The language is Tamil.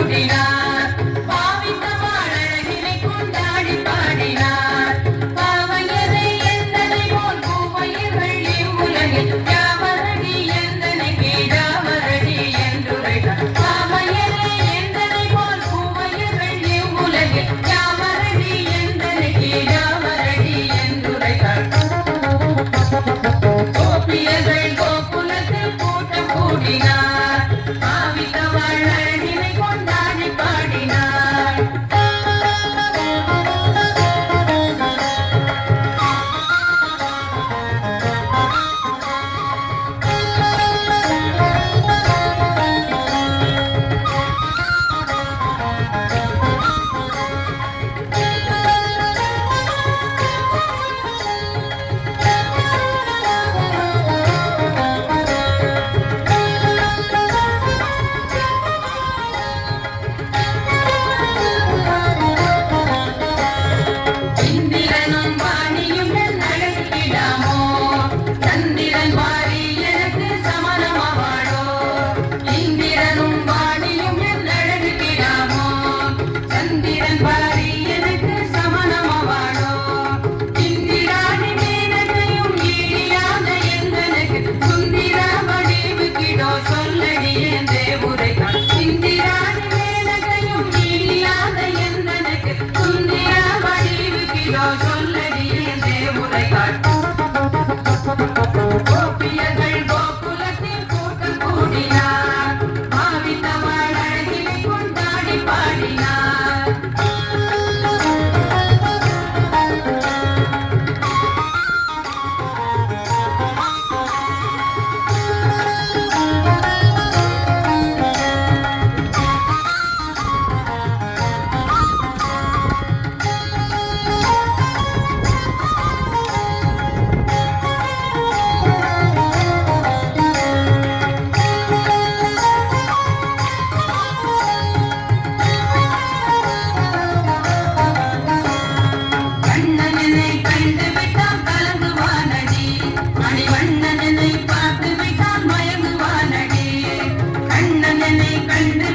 கூடினார். பாவித்த வாழழகினை கொண்டாடி பாடினார். பாவையரை எந்தனை போல் பூவையர்கள் இவ்வுலகில் யாவரடி எந்தனை கீழாவரடி என்றுரைத்தார். பாவையரை எந்தனை போல் பூவையர்கள் இவ்வுலகில் யாவரடி எந்தனை கீழாவரடி என்றுரைத்தார். கோபியர்கள் கோகுலத்தில் கூட்டம் கூடினார். பாவித்த வாழழகினை கொண்டாடி பாடினார். இந்திரனும் வாணியும் என் அழகிடாமோ, சந்திரன் வாரி எனக்கு சமணமாவாளோ. இந்திரனும் வாணியும் என் அழகிடாமோ, சந்திரன் வாரி எனக்கு சமணமாவாளோ. இந்திராணி மேனகையும் ஈடியாத எந்தனுக்கு சுந்திர வடிவு கிடோ சொல்லடியே தேவுரைத்தான். இந்திராணி மேனகையும் ஈடியாத எந்தனுக்கு சுந்திர வடிவு கிடோ சொல்லடியே தேவுரைத்தான். கோபியர்கள் கோகுலத்தில் கூட்டம் கூடினார். பாவித்த வாழழகினை கொண்டாடி பாடினார். கண்ணனனை கண்டு விட்டால் கலங்குவானடி, மணிவண்ணனனை பார்த்து விட்டால் மயங்குவானடி. கண்ணனனை கண்டு